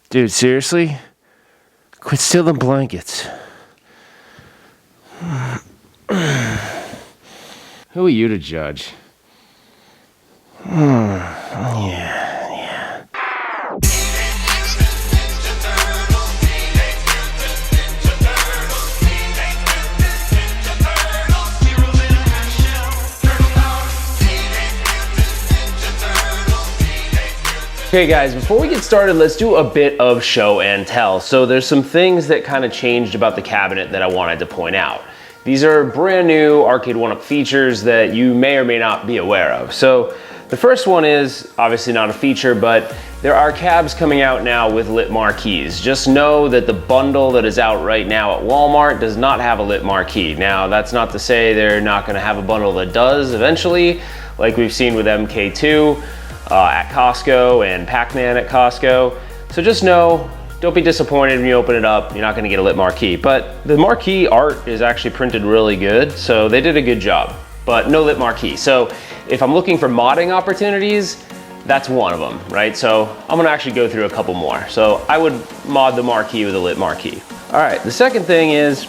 Dude, seriously? Quit stealing blankets. Who are you to judge? Yeah. Okay guys, before we get started, let's do a bit of show and tell. So there's some things that kind of changed about the cabinet that I wanted to point out. These are brand new Arcade1up features that you may or may not be aware of. So the first one is obviously not a feature, but there are cabs coming out now with lit marquees. Just know that the bundle that is out right now at Walmart does not have a lit marquee. Now that's not to say they're not going to have a bundle that does eventually, like we've seen with MK2. At Costco and Pac-Man at Costco. So just know, don't be disappointed when you open it up, you're not gonna get a lit marquee. But the marquee art is actually printed really good, so they did a good job, but no lit marquee. So if I'm looking for modding opportunities, that's one of them, right? So I'm gonna actually go through a couple more. So I would mod the marquee with a lit marquee. All right, the second thing is,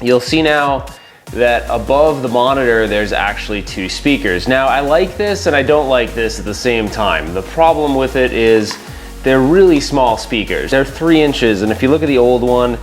you'll see now that above the monitor there's actually two speakers. Now I like this and I don't like this at the same time. The problem with it is they're really small speakers. They're 3 inches, and if you look at the old one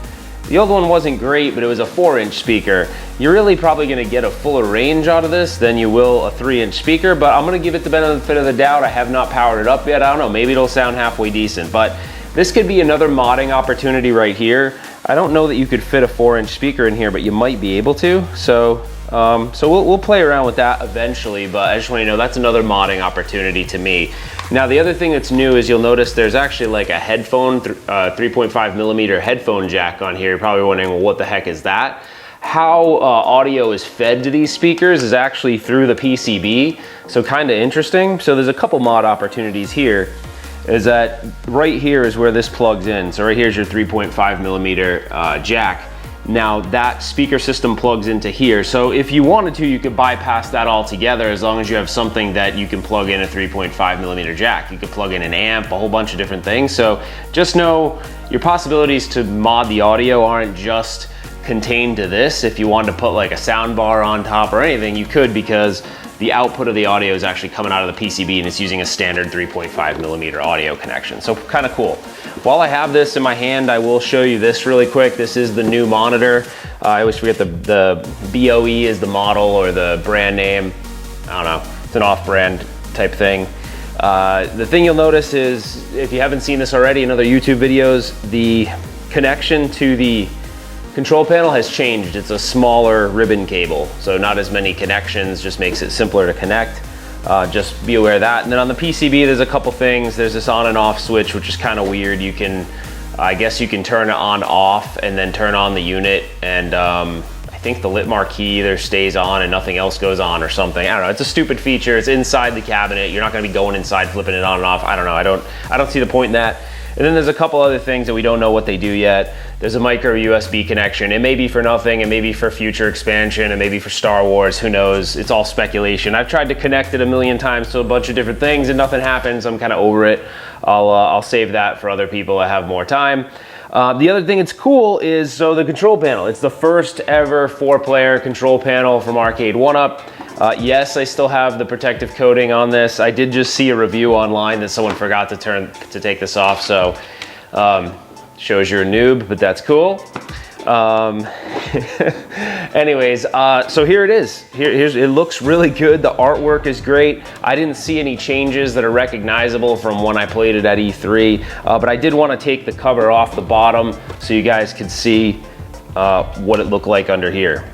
wasn't great, but it was a 4-inch speaker. You're really probably gonna get a fuller range out of this than you will a 3-inch speaker, but I'm gonna give it the benefit of the doubt. I have not powered it up yet. I don't know, maybe it'll sound halfway decent, but this could be another modding opportunity right here. I don't know that you could fit a 4-inch speaker in here, but you might be able to. So we'll play around with that eventually, but I just want you to know that's another modding opportunity to me. Now the other thing that's new is you'll notice there's actually like a headphone, 3.5 millimeter headphone jack on here. You're probably wondering, well, what the heck is that? How audio is fed to these speakers is actually through the PCB, so kind of interesting. So there's a couple mod opportunities here. Is that right here is where this plugs in. So right here's your 3.5 millimeter jack. Now that speaker system plugs into here. So if you wanted to, you could bypass that altogether as long as you have something that you can plug in a 3.5 millimeter jack. You could plug in an amp, a whole bunch of different things. So just know your possibilities to mod the audio aren't just contained to this. If you wanted to put like a sound bar on top or anything, you could, because the output of the audio is actually coming out of the PCB and it's using a standard 3.5 millimeter audio connection. So kind of cool. While I have this in my hand, I will show you this really quick. This is the new monitor. I always forget the BOE is the model or the brand name. I don't know, it's an off-brand type thing. The thing you'll notice is, if you haven't seen this already in other YouTube videos, the connection to the control panel has changed. It's a smaller ribbon cable, so not as many connections, just makes it simpler to connect. Just be aware of that. And then on the PCB, there's a couple things. There's this on and off switch, which is kind of weird. You can, I guess you can turn it on off and then turn on the unit, and I think the lit marquee either stays on and nothing else goes on or something. I don't know, it's a stupid feature. It's inside the cabinet. You're not gonna be going inside, flipping it on and off. I don't know, I don't see the point in that. And then there's a couple other things that we don't know what they do yet. There's a micro USB connection. It may be for nothing, it may be for future expansion, it may be for Star Wars, who knows? It's all speculation. I've tried to connect it a million times to a bunch of different things and nothing happens. I'm kind of over it. I'll save that for other people that have more time. The other thing that's cool is, so the control panel. It's the first ever 4-player control panel from Arcade1up. Yes, I still have the protective coating on this. I did just see a review online that someone forgot to take this off, so shows you're a noob, but that's cool. Anyways, so here it is. It looks really good. The artwork is great. I didn't see any changes that are recognizable from when I played it at E3, but I did want to take the cover off the bottom so you guys could see what it looked like under here.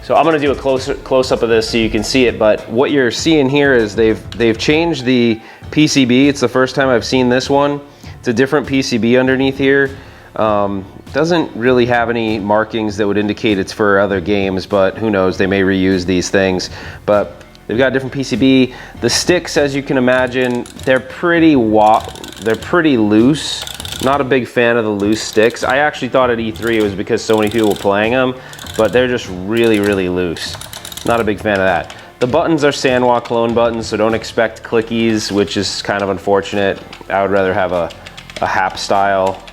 So I'm gonna do a close-up of this so you can see it, but what you're seeing here is they've changed the PCB. It's the first time I've seen this one. It's a different PCB underneath here. Doesn't really have any markings that would indicate it's for other games, but who knows, they may reuse these things. But they've got a different PCB. The sticks, as you can imagine, they're pretty loose. Not a big fan of the loose sticks. I actually thought at E3 it was because so many people were playing them, but they're just really, really loose. Not a big fan of that. The buttons are Sanwa clone buttons, so don't expect clickies, which is kind of unfortunate. I would rather have a Hap style,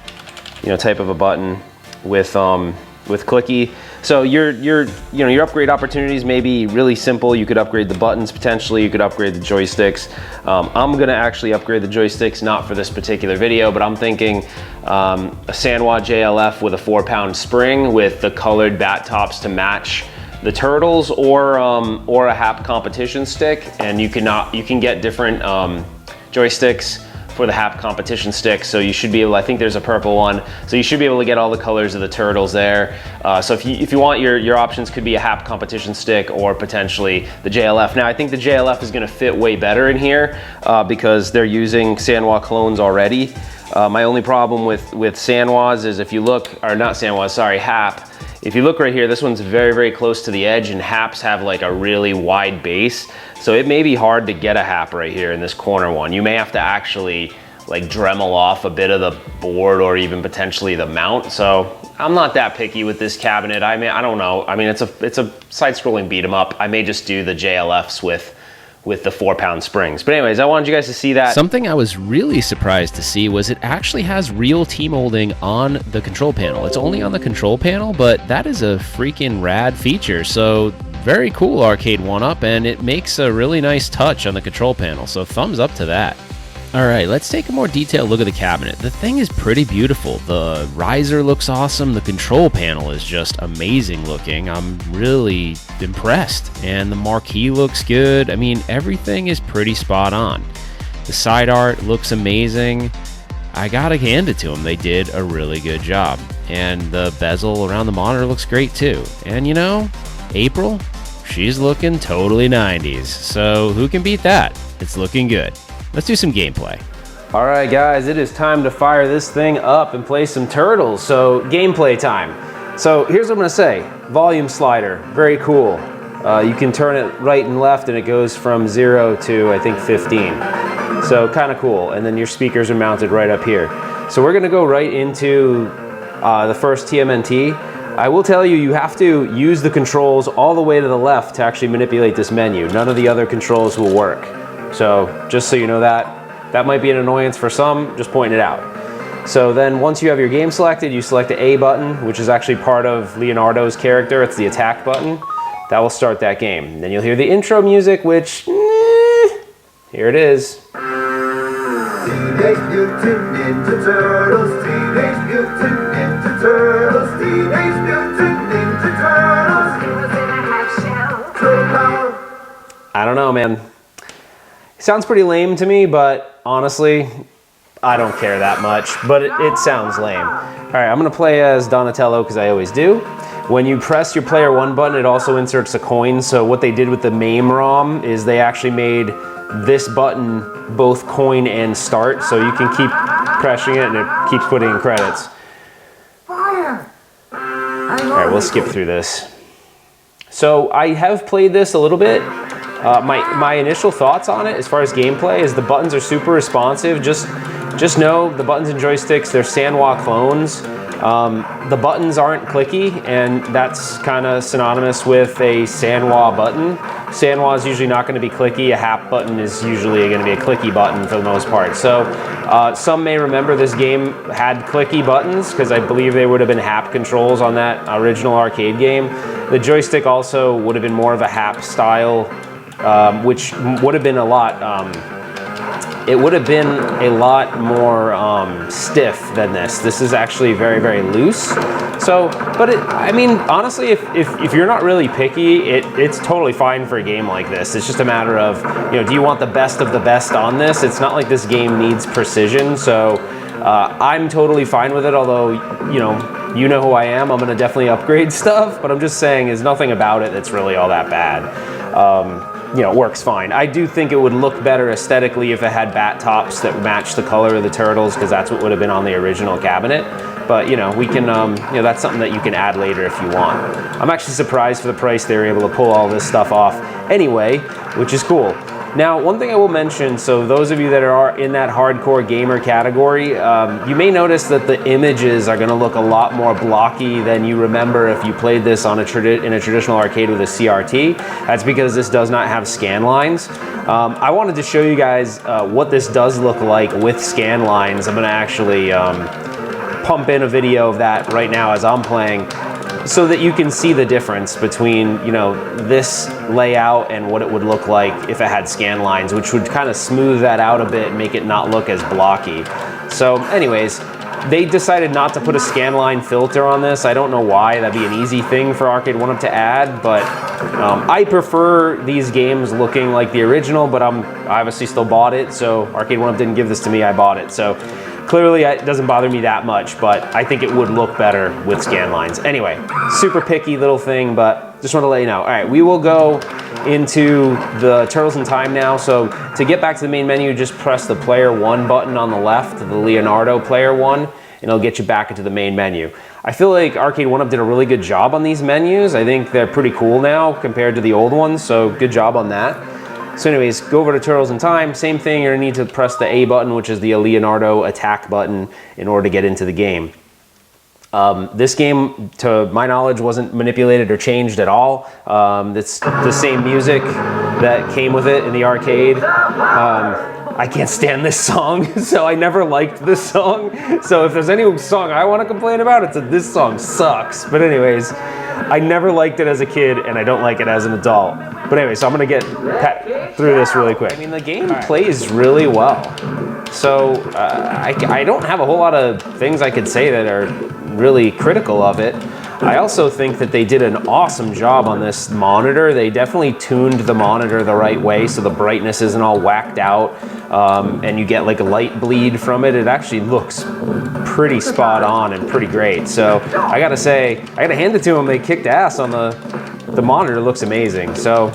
you know, type of a button with clicky. So your upgrade opportunities may be really simple. You could upgrade the buttons potentially. You could upgrade the joysticks. I'm gonna actually upgrade the joysticks, not for this particular video, but I'm thinking a Sanwa JLF with a 4-pound spring with the colored bat tops to match the turtles, or a Hap competition stick, and you can get different joysticks for the Hap competition stick. So you should be able, I think there's a purple one, so you should be able to get all the colors of the turtles there. So if you want, your options could be a Hap competition stick or potentially the JLF. Now I think the JLF is gonna fit way better in here because they're using Sanwa clones already. My only problem with Sanwas is if you look, or not Sanwas, sorry, Hap. If you look right here, this one's very, very close to the edge, and Haps have like a really wide base. So it may be hard to get a Hap right here in this corner one. You may have to actually like Dremel off a bit of the board or even potentially the mount. So I'm not that picky with this cabinet. I mean, I don't know. I mean, it's a side-scrolling beat 'em up. I may just do the JLFs with the 4-pound springs. But anyways, I wanted you guys to see that. Something I was really surprised to see was it actually has real T-molding on the control panel. It's only on the control panel, but that is a freaking rad feature. So very cool, Arcade1up, and it makes a really nice touch on the control panel. So thumbs up to that. All right, let's take a more detailed look at the cabinet. The thing is pretty beautiful. The riser looks awesome. The control panel is just amazing looking. I'm really impressed. And the marquee looks good. I mean, everything is pretty spot on. The side art looks amazing. I gotta hand it to them. They did a really good job. And the bezel around the monitor looks great too. And you know, April, she's looking totally 90s. So who can beat that? It's looking good. Let's do some gameplay. All right, guys, it is time to fire this thing up and play some turtles. So gameplay time. So here's what I'm gonna say. Volume slider, very cool. You can turn it right and left and it goes from 0 to, I think, 15. So kind of cool. And then your speakers are mounted right up here. So we're gonna go right into the first TMNT. I will tell you, you have to use the controls all the way to the left to actually manipulate this menu. None of the other controls will work. So just so you know that might be an annoyance for some, just pointing it out. So then once you have your game selected, you select the A button, which is actually part of Leonardo's character. It's the attack button. That will start that game. Then you'll hear the intro music, which, here it is. Teenage Mutant Ninja Turtles, Teenage Mutant Ninja Turtles, Teenage Mutant Ninja Turtles. I don't know, man. Sounds pretty lame to me, but honestly, I don't care that much, but it sounds lame. All right, I'm gonna play as Donatello because I always do. When you press your player 1 button, it also inserts a coin. So what they did with the MAME ROM is they actually made this button both coin and start, so you can keep pressing it and it keeps putting in credits. All right, we'll skip through this. So I have played this a little bit. My initial thoughts on it as far as gameplay is the buttons are super responsive. Just know the buttons and joysticks, they're Sanwa clones. The buttons aren't clicky, and that's kind of synonymous with a Sanwa button. Sanwa is usually not going to be clicky. A Hap button is usually going to be a clicky button for the most part. So some may remember this game had clicky buttons because I believe they would have been Hap controls on that original arcade game. The joystick also would have been more of a Hap style, which would have been a lot, it would have been a lot more stiff than this. This is actually very, very loose. So, but I mean, honestly, if you're not really picky, it's totally fine for a game like this. It's just a matter of, you know, do you want the best of the best on this? It's not like this game needs precision, so I'm totally fine with it, although, you know who I am. I'm gonna definitely upgrade stuff, but I'm just saying there's nothing about it that's really all that bad. You know, it works fine. I do think it would look better aesthetically if it had bat tops that match the color of the turtles, because that's what would have been on the original cabinet. But, you know, we can, you know, that's something that you can add later if you want. I'm actually surprised for the price they were able to pull all this stuff off anyway, which is cool. Now, one thing I will mention, so those of you that are in that hardcore gamer category, you may notice that the images are gonna look a lot more blocky than you remember if you played this on in a traditional arcade with a CRT. That's because this does not have scan lines. I wanted to show you guys what this does look like with scan lines. I'm gonna actually pump in a video of that right now as I'm playing, so that you can see the difference between, you know, this layout and what it would look like if it had scan lines, which would kind of smooth that out a bit and make it not look as blocky. So anyways, they decided not to put a scan line filter on this. I don't know why. That'd be an easy thing for Arcade1up to add, but I prefer these games looking like the original, but I obviously still bought it, so Arcade1up didn't give this to me, I bought it. So clearly it doesn't bother me that much, but I think it would look better with scan lines. Anyway, super picky little thing, but just want to let you know. All right, we will go into the Turtles in Time now. So to get back to the main menu, just press the player 1 button on the left, the Leonardo player 1, and it'll get you back into the main menu. I feel like Arcade1up did a really good job on these menus. I think they're pretty cool now compared to the old ones, so good job on that. So anyways, go over to Turtles in Time. Same thing, you're gonna need to press the A button, which is the Leonardo attack button, in order to get into the game. This game, to my knowledge, wasn't manipulated or changed at all. It's the same music that came with it in the arcade. I can't stand this song, so I never liked this song. So if there's any song I want to complain about, it's that this song sucks. But anyways, I never liked it as a kid, and I don't like it as an adult. But anyway, so I'm gonna get through this really quick. I mean, the game plays really well. So I don't have a whole lot of things I could say that are really critical of it. I also think that they did an awesome job on this monitor. They definitely tuned the monitor the right way so the brightness isn't all whacked out, and you get like a light bleed from it. It actually looks pretty spot on and pretty great. So I gotta say, I gotta hand it to them. They kicked ass on the monitor. Looks amazing. So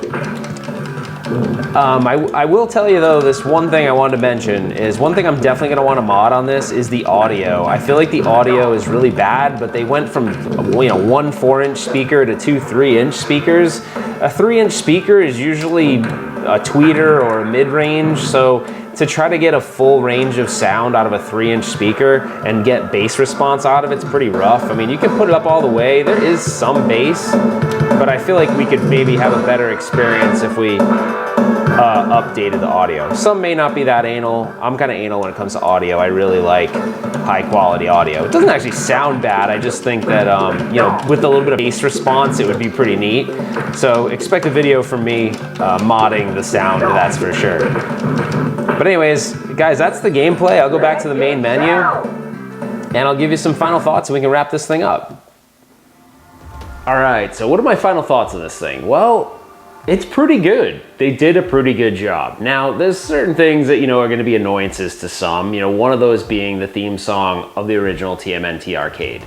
I will tell you though, this one thing I wanted to mention is one thing I'm definitely going to want to mod on this is the audio. I feel like the audio is really bad, but they went from, you know, 1 4-inch speaker to 2 3-inch speakers. A 3-inch speaker is usually a tweeter or a mid-range, so to try to get a full range of sound out of a 3-inch speaker and get bass response out of it's pretty rough. I mean, you can put it up all the way. There is some bass, but I feel like we could maybe have a better experience if we updated the audio. Some may not be that anal. I'm kind of anal when it comes to audio. I really like high quality audio. It doesn't actually sound bad. I just think that, you know, with a little bit of bass response, it would be pretty neat. So expect a video from me modding the sound, that's for sure. But anyways, guys, that's the gameplay. I'll go back to the main menu and I'll give you some final thoughts and we can wrap this thing up. All right, so what are my final thoughts on this thing? Well, it's pretty good. They did a pretty good job. Now, there's certain things that, you know, are gonna be annoyances to some, you know, one of those being the theme song of the original TMNT arcade.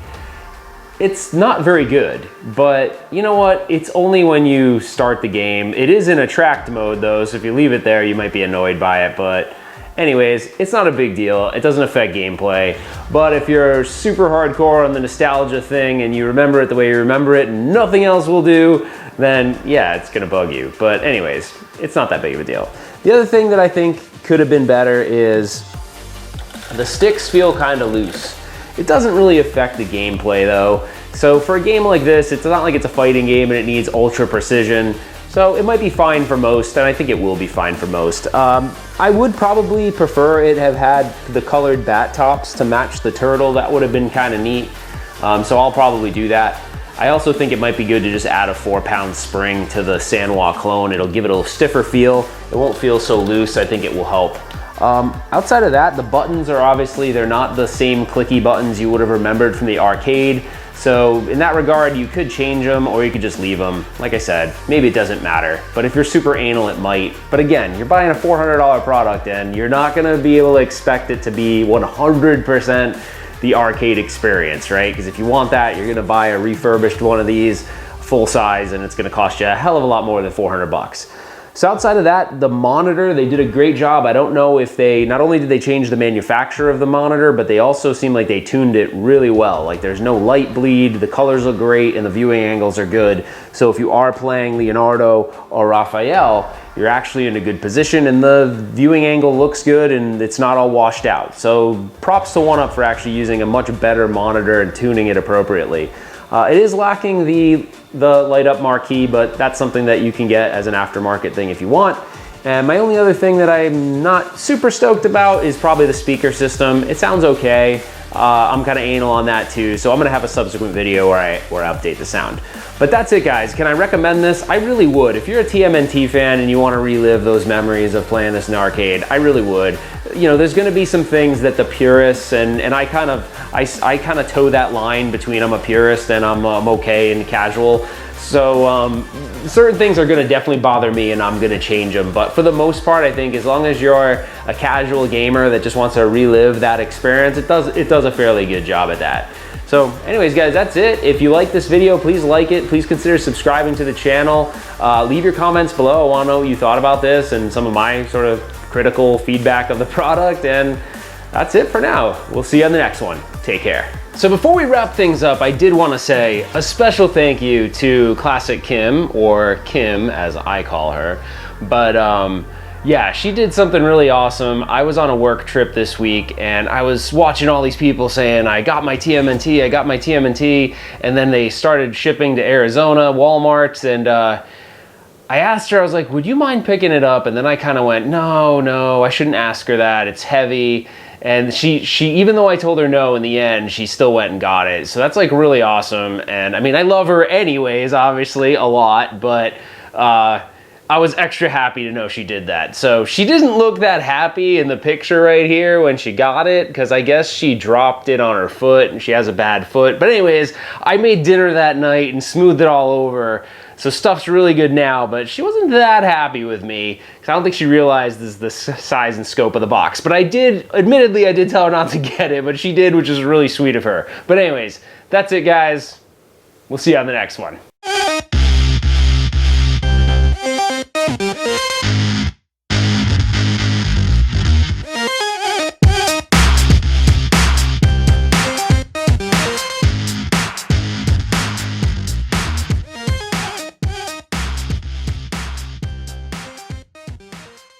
It's not very good, but you know what? It's only when you start the game. It is in attract mode though, so if you leave it there, you might be annoyed by it, but anyways, it's not a big deal. It doesn't affect gameplay, but if you're super hardcore on the nostalgia thing and you remember it the way you remember it and nothing else will do, then yeah, it's gonna bug you. But anyways, it's not that big of a deal. The other thing that I think could have been better is the sticks feel kind of loose. It doesn't really affect the gameplay though. So for a game like this, it's not like it's a fighting game and it needs ultra precision. So it might be fine for most, and I think it will be fine for most. I would probably prefer it have had the colored bat tops to match the turtle. That would have been kind of neat. So I'll probably do that. I also think it might be good to just add a 4-pound spring to the Sanwa clone. It'll give it a stiffer feel. It won't feel so loose. I think it will help. Outside of that, the buttons are obviously, they're not the same clicky buttons you would have remembered from the arcade. So in that regard, you could change them or you could just leave them. Like I said, maybe it doesn't matter, but if you're super anal, it might. But again, you're buying a $400 product and you're not gonna be able to expect it to be 100% the arcade experience, right? Because if you want that, you're gonna buy a refurbished one of these full size and it's gonna cost you a hell of a lot more than 400 bucks. So outside of that, the monitor, they did a great job. I don't know if not only did they change the manufacturer of the monitor, but they also seem like they tuned it really well. Like there's no light bleed, the colors look great, and the viewing angles are good. So if you are playing Leonardo or Raphael, you're actually in a good position, and the viewing angle looks good and it's not all washed out. So props to 1UP for actually using a much better monitor and tuning it appropriately. It is lacking the light up marquee, but that's something that you can get as an aftermarket thing if you want. And my only other thing that I'm not super stoked about is probably the speaker system. It sounds okay. I'm kind of anal on that too, so I'm gonna have a subsequent video where I update the sound. But that's it, guys. Can I recommend this? I really would. If you're a TMNT fan and you want to relive those memories of playing this in arcade, I really would. You know, there's gonna be some things that the purists, and I kind of toe that line between I'm a purist and I'm okay and casual. So certain things are gonna definitely bother me and I'm gonna change them. But for the most part, I think as long as you're a casual gamer that just wants to relive that experience, it does a fairly good job at that. So anyways, guys, that's it. If you like this video, please like it. Please consider subscribing to the channel. Leave your comments below. I wanna know what you thought about this and some of my sort of critical feedback of the product. And that's it for now. We'll see you on the next one. Take care. So before we wrap things up, I did want to say a special thank you to Classic Kim, or Kim as I call her. But yeah, she did something really awesome. I was on a work trip this week and I was watching all these people saying, I got my TMNT, I got my TMNT. And then they started shipping to Arizona, Walmart, and I asked her, I was like, would you mind picking it up? And then I kind of went, no, I shouldn't ask her that. It's heavy. And she, even though I told her no in the end, she still went and got it. So that's like really awesome. And I mean, I love her anyways, obviously a lot, but I was extra happy to know she did that. So she didn't look that happy in the picture right here when she got it, because I guess she dropped it on her foot and she has a bad foot. But anyways, I made dinner that night and smoothed it all over. So stuff's really good now, but she wasn't that happy with me because I don't think she realized the size and scope of the box. But admittedly, I did tell her not to get it, but she did, which is really sweet of her. But anyways, that's it, guys. We'll see you on the next one.